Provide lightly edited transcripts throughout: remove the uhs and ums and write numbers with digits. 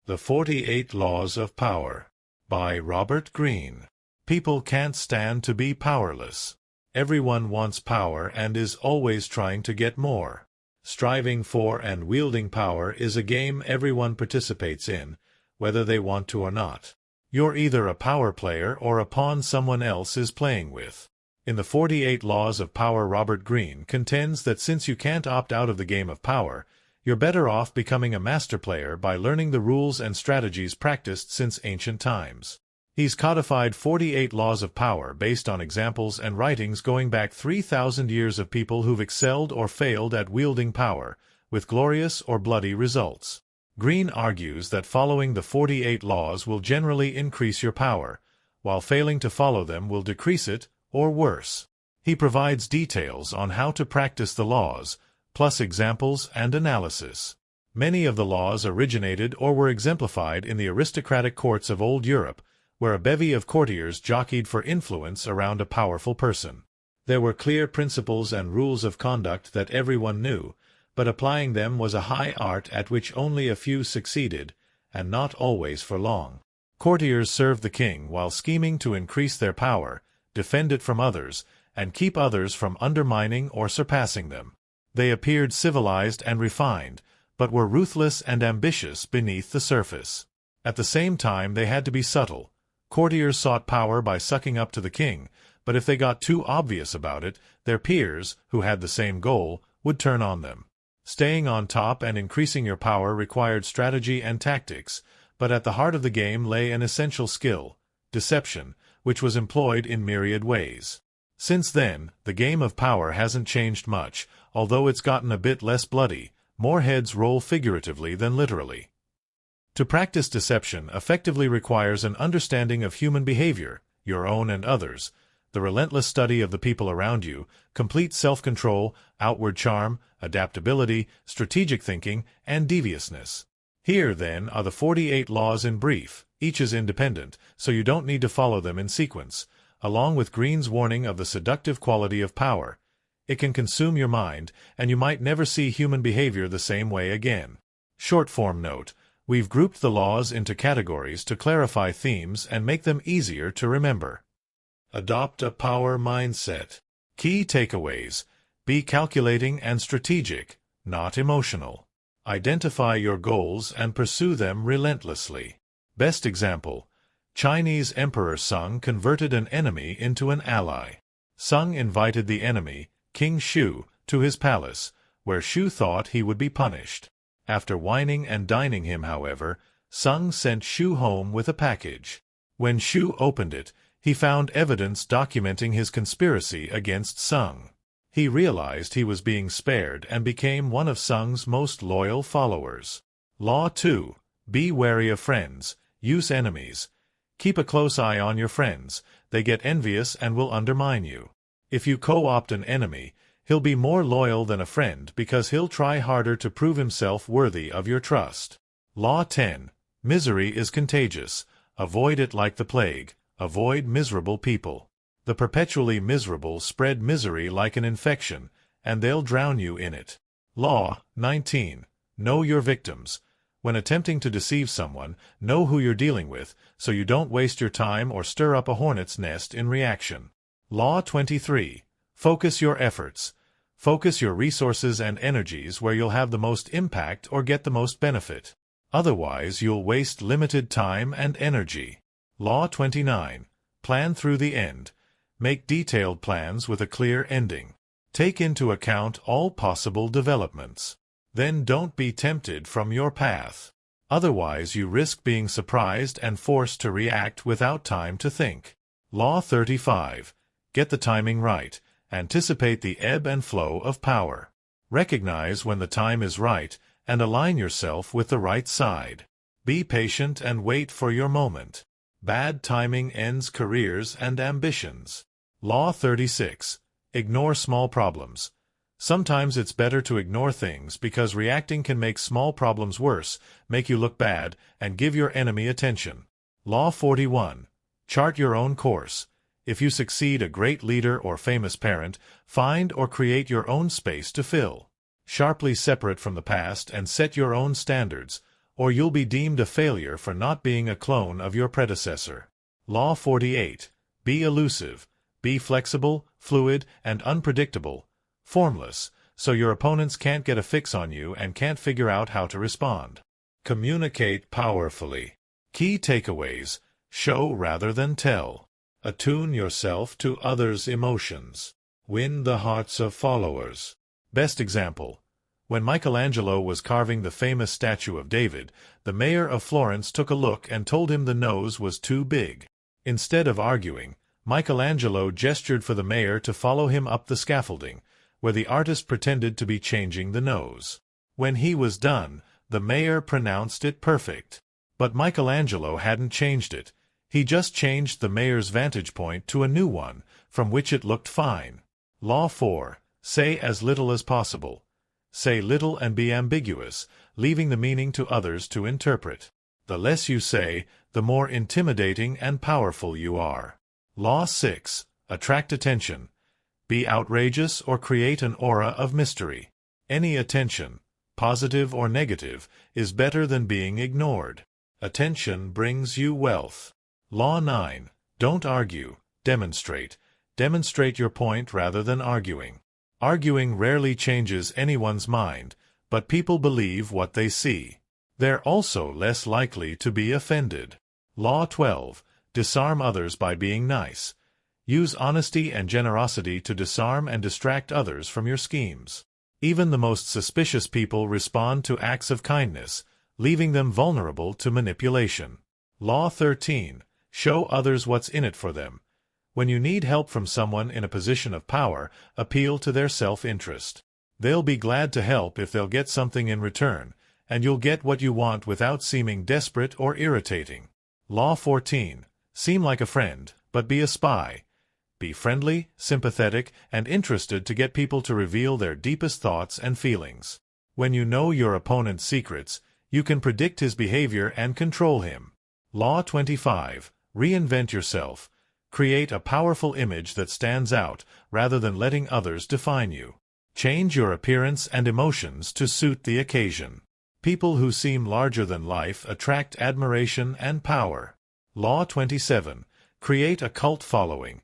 The 48 Laws of Power by Robert Greene. People can't stand to be powerless. Everyone wants power and is always trying to get more. Striving for and wielding power is a game everyone participates in, whether they want to or not. You're either a power player or a pawn someone else is playing with. In the 48 Laws of Power, Robert Greene contends that since you can't opt out of the game of power, you're better off becoming a master player by learning the rules and strategies practiced since ancient times. He's codified 48 laws of power based on examples and writings going back 3,000 years of people who've excelled or failed at wielding power, with glorious or bloody results. Greene argues that following the 48 laws will generally increase your power, while failing to follow them will decrease it, or worse. He provides details on how to practice the laws, plus examples and analysis. Many of the laws originated or were exemplified in the aristocratic courts of old Europe, where a bevy of courtiers jockeyed for influence around a powerful person. There were clear principles and rules of conduct that everyone knew, but applying them was a high art at which only a few succeeded, and not always for long. Courtiers served the king while scheming to increase their power, defend it from others, and keep others from undermining or surpassing them. They appeared civilized and refined, but were ruthless and ambitious beneath the surface. At the same time, they had to be subtle. Courtiers sought power by sucking up to the king, but if they got too obvious about it, their peers, who had the same goal, would turn on them. Staying on top and increasing your power required strategy and tactics, but at the heart of the game lay an essential skill, deception, which was employed in myriad ways. Since then, the game of power hasn't changed much, although it's gotten a bit less bloody. More heads roll figuratively than literally. To practice deception effectively requires an understanding of human behavior, your own and others, the relentless study of the people around you, complete self-control, outward charm, adaptability, strategic thinking, and deviousness. Here, then, are the 48 laws in brief. Each is independent, so you don't need to follow them in sequence, along with Greene's warning of the seductive quality of power. It can consume your mind, and you might never see human behavior the same way again. Short-form note: we've grouped the laws into categories to clarify themes and make them easier to remember. Adopt a power mindset. Key takeaways: be calculating and strategic, not emotional. Identify your goals and pursue them relentlessly. Best example: Chinese Emperor Sung converted an enemy into an ally. Sung invited the enemy, King Shu, to his palace, where Shu thought he would be punished. After wining and dining him, however, Sung sent Shu home with a package. When Shu opened it, he found evidence documenting his conspiracy against Sung. He realized he was being spared and became one of Sung's most loyal followers. Law 2. Be wary of friends. Use enemies. Keep a close eye on your friends. They get envious and will undermine you. If you co-opt an enemy, he'll be more loyal than a friend because he'll try harder to prove himself worthy of your trust. Law 10. Misery is contagious. Avoid it like the plague. Avoid miserable people. The perpetually miserable spread misery like an infection, and they'll drown you in it. Law 19. Know your victims. When attempting to deceive someone, know who you're dealing with, so you don't waste your time or stir up a hornet's nest in reaction. Law 23. Focus your efforts. Focus your resources and energies where you'll have the most impact or get the most benefit. Otherwise, you'll waste limited time and energy. Law 29. Plan through the end. Make detailed plans with a clear ending. Take into account all possible developments. Then don't be tempted from your path. Otherwise, you risk being surprised and forced to react without time to think. Law 35. Get the timing right. Anticipate the ebb and flow of power. Recognize when the time is right and align yourself with the right side. Be patient and wait for your moment. Bad timing ends careers and ambitions. Law 36. Ignore small problems. Sometimes it's better to ignore things because reacting can make small problems worse, make you look bad, and give your enemy attention. Law 41. Chart your own course. If you succeed a great leader or famous parent, find or create your own space to fill. Sharply separate from the past and set your own standards, or you'll be deemed a failure for not being a clone of your predecessor. Law 48. Be elusive. Be flexible, fluid, and unpredictable, formless, so your opponents can't get a fix on you and can't figure out how to respond. Communicate powerfully. Key takeaways: show rather than tell. Attune yourself to others' emotions. Win the hearts of followers. Best example: when Michelangelo was carving the famous statue of David, the mayor of Florence took a look and told him the nose was too big. Instead of arguing, Michelangelo gestured for the mayor to follow him up the scaffolding, where the artist pretended to be changing the nose. When he was done, the mayor pronounced it perfect. But Michelangelo hadn't changed it. He just changed the mayor's vantage point to a new one, from which it looked fine. Law 4. Say as little as possible. Say little and be ambiguous, leaving the meaning to others to interpret. The less you say, the more intimidating and powerful you are. Law 6. Attract attention. Be outrageous or create an aura of mystery. Any attention, positive or negative, is better than being ignored. Attention brings you wealth. Law 9. Don't argue. Demonstrate. Demonstrate your point rather than arguing. Arguing rarely changes anyone's mind, but people believe what they see. They're also less likely to be offended. Law 12. Disarm others by being nice. Use honesty and generosity to disarm and distract others from your schemes. Even the most suspicious people respond to acts of kindness, leaving them vulnerable to manipulation. Law 13. Show others what's in it for them. When you need help from someone in a position of power, appeal to their self-interest. They'll be glad to help if they'll get something in return, and you'll get what you want without seeming desperate or irritating. Law 14. Seem like a friend, but be a spy. Be friendly, sympathetic, and interested to get people to reveal their deepest thoughts and feelings. When you know your opponent's secrets, you can predict his behavior and control him. Law 25. Reinvent yourself. Create a powerful image that stands out, rather than letting others define you. Change your appearance and emotions to suit the occasion. People who seem larger than life attract admiration and power. Law 27. Create a cult following.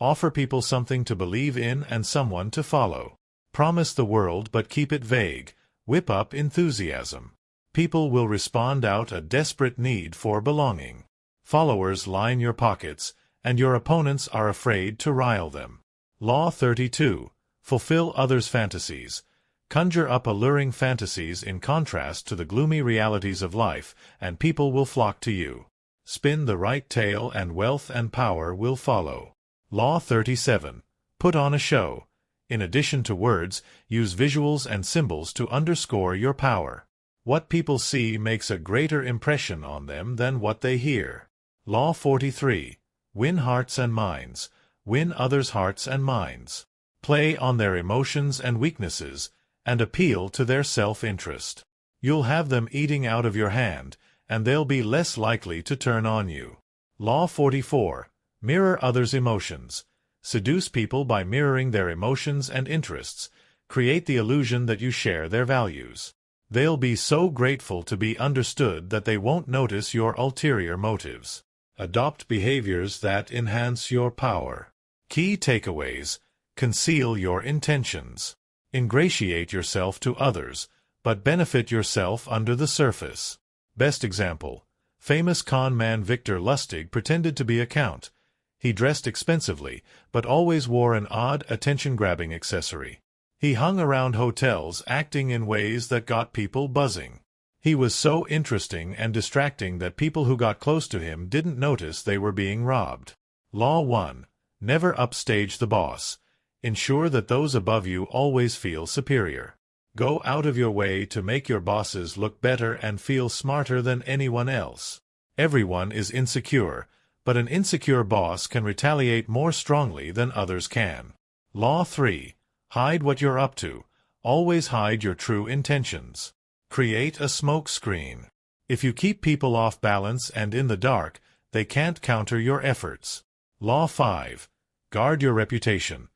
Offer people something to believe in and someone to follow. Promise the world but keep it vague. Whip up enthusiasm. People will respond out a desperate need for belonging. Followers line your pockets, and your opponents are afraid to rile them. Law 32. Fulfill others' fantasies. Conjure up alluring fantasies in contrast to the gloomy realities of life, and people will flock to you. Spin the right tale and wealth and power will follow. Law 37. Put on a show. In addition to words, use visuals and symbols to underscore your power. What people see makes a greater impression on them than what they hear. Law 43. Win hearts and minds. Win others' hearts and minds. Play on their emotions and weaknesses, and appeal to their self-interest. You'll have them eating out of your hand, and they'll be less likely to turn on you. Law 44. Mirror others' emotions. Seduce people by mirroring their emotions and interests. Create the illusion that you share their values. They'll be so grateful to be understood that they won't notice your ulterior motives. Adopt behaviors that enhance your power. Key takeaways: conceal your intentions. Ingratiate yourself to others, but benefit yourself under the surface. Best example: famous con man Victor Lustig pretended to be a count. He dressed expensively, but always wore an odd, attention-grabbing accessory. He hung around hotels acting in ways that got people buzzing. He was so interesting and distracting that people who got close to him didn't notice they were being robbed. Law 1. Never upstage the boss. Ensure that those above you always feel superior. Go out of your way to make your bosses look better and feel smarter than anyone else. Everyone is insecure, but an insecure boss can retaliate more strongly than others can. Law 3. Hide what you're up to. Always hide your true intentions. Create a smoke screen. If you keep people off balance and in the dark, they can't counter your efforts. Law 5. Guard your reputation.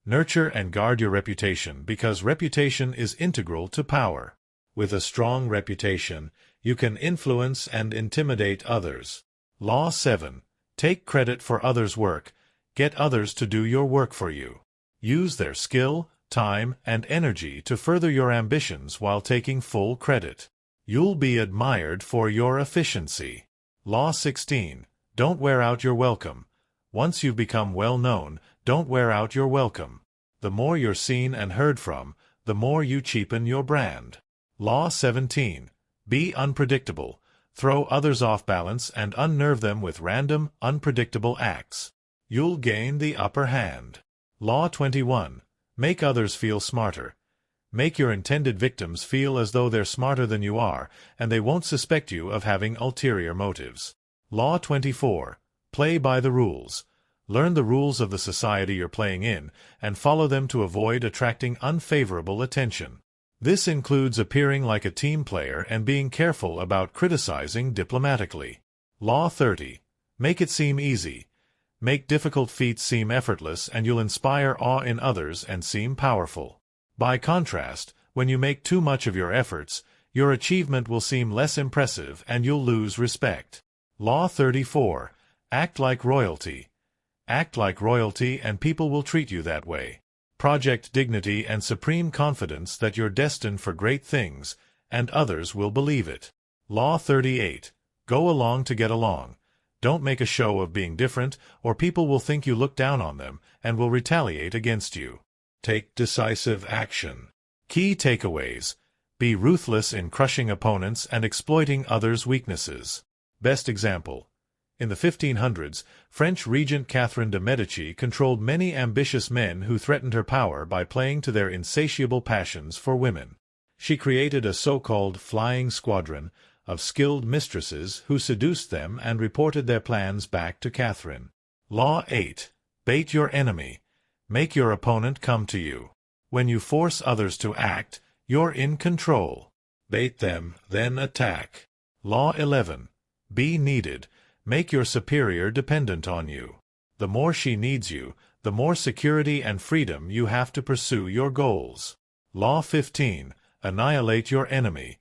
Nurture and guard your reputation because reputation is integral to power. With a strong reputation, You can influence and intimidate others. Law 7. Take credit for others' work. Get others to do your work for you. Use their skill, time, and energy to further your ambitions while taking full credit. You'll be admired for your efficiency. Law 16. Don't wear out your welcome. Once you've become well known, don't wear out your welcome. The more you're seen and heard from, the more you cheapen your brand. Law 17. Be unpredictable. Throw others off balance and unnerve them with random, unpredictable acts. You'll gain the upper hand. Law 21. Make others feel smarter. Make your intended victims feel as though they're smarter than you are, and they won't suspect you of having ulterior motives. Law 24. Play by the rules. Learn the rules of the society you're playing in, and follow them to avoid attracting unfavorable attention. This includes appearing like a team player and being careful about criticizing diplomatically. Law 30. Make it seem easy. Make difficult feats seem effortless, and you'll inspire awe in others and seem powerful. By contrast, when you make too much of your efforts, your achievement will seem less impressive and you'll lose respect. Law 34. Act like royalty. Act like royalty and people will treat you that way. Project dignity and supreme confidence that you're destined for great things, and others will believe it. Law 38. Go along to get along. Don't make a show of being different, or people will think you look down on them and will retaliate against you. Take decisive action. Key takeaways. Be ruthless in crushing opponents and exploiting others' weaknesses. Best example. In the 1500s, French regent Catherine de' Medici controlled many ambitious men who threatened her power by playing to their insatiable passions for women. She created a so-called flying squadron of skilled mistresses who seduced them and reported their plans back to Catherine. Law 8. Bait your enemy. Make your opponent come to you. When you force others to act, you're in control. Bait them, then attack. Law 11. Be needed. Make your superior dependent on you. The more she needs you, the more security and freedom you have to pursue your goals. Law 15. Annihilate your enemy.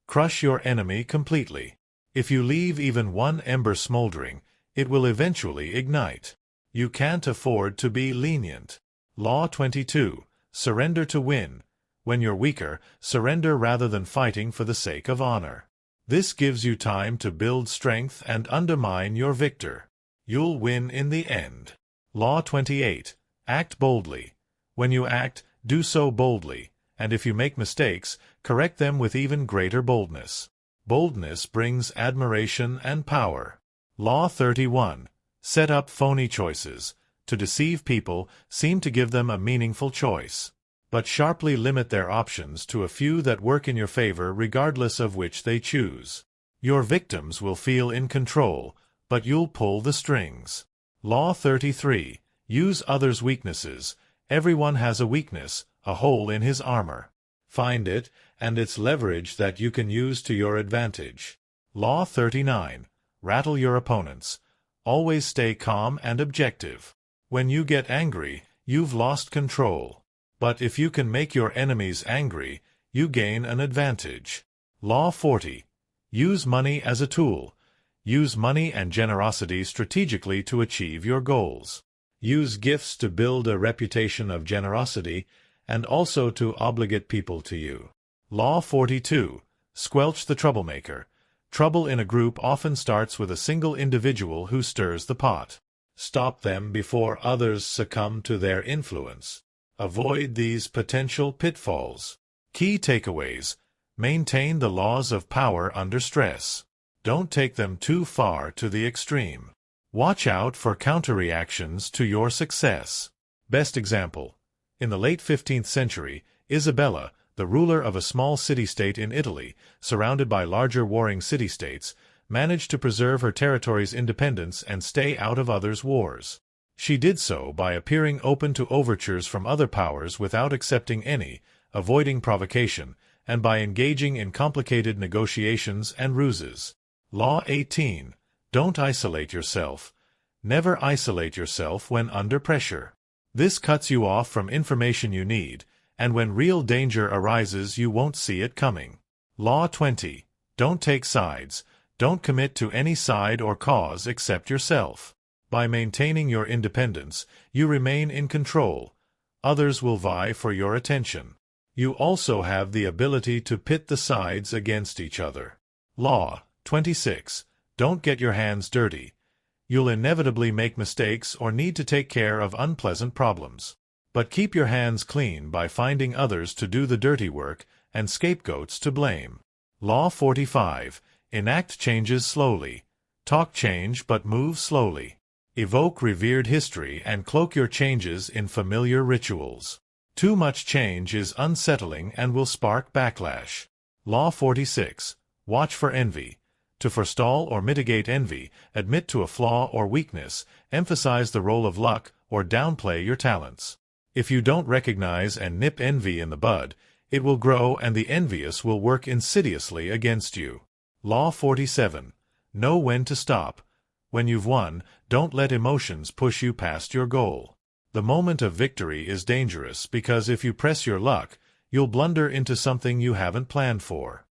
Crush your enemy completely. If you leave even one ember smoldering, it will eventually ignite. You can't afford to be lenient. Law 22. Surrender to win. When you're weaker, surrender rather than fighting for the sake of honor. This gives you time to build strength and undermine your victor. You'll win in the end. Law 28. Act boldly. When you act, do so boldly, and if you make mistakes, correct them with even greater boldness. Boldness brings admiration and power. Law 31. Set up phony choices. To deceive people, seem to give them a meaningful choice. But sharply limit their options to a few that work in your favor regardless of which they choose. Your victims will feel in control, but you'll pull the strings. Law 33. Use others' weaknesses. Everyone has a weakness, a hole in his armor. Find it, and it's leverage that you can use to your advantage. Law 39. Rattle your opponents. Always stay calm and objective. When you get angry, you've lost control. But if you can make your enemies angry, you gain an advantage. Law 40. Use money as a tool. Use money and generosity strategically to achieve your goals. Use gifts to build a reputation of generosity and also to obligate people to you. Law 42. Squelch the troublemaker. Trouble in a group often starts with a single individual who stirs the pot. Stop them before others succumb to their influence. Avoid these potential pitfalls. Key takeaways. Maintain the laws of power under stress. Don't take them too far to the extreme. Watch out for counter-reactions to your success. Best example. In the late 15th century, Isabella, the ruler of a small city-state in Italy, surrounded by larger warring city-states, managed to preserve her territory's independence and stay out of others' wars. She did so by appearing open to overtures from other powers without accepting any, avoiding provocation, and by engaging in complicated negotiations and ruses. Law 18. Don't isolate yourself. Never isolate yourself when under pressure. This cuts you off from information you need, and when real danger arises you won't see it coming. Law 20. Don't take sides. Don't commit to any side or cause except yourself. By maintaining your independence, you remain in control. Others will vie for your attention. You also have the ability to pit the sides against each other. Law 26. Don't get your hands dirty. You'll inevitably make mistakes or need to take care of unpleasant problems. But keep your hands clean by finding others to do the dirty work and scapegoats to blame. Law 45. Enact changes slowly. Talk change but move slowly. Evoke revered history and cloak your changes in familiar rituals. Too much change is unsettling and will spark backlash. Law 46. Watch for envy. To forestall or mitigate envy, admit to a flaw or weakness, emphasize the role of luck, or downplay your talents. If you don't recognize and nip envy in the bud, it will grow and the envious will work insidiously against you. Law 47. Know when to stop. When you've won, don't let emotions push you past your goal. The moment of victory is dangerous because if you press your luck, you'll blunder into something you haven't planned for.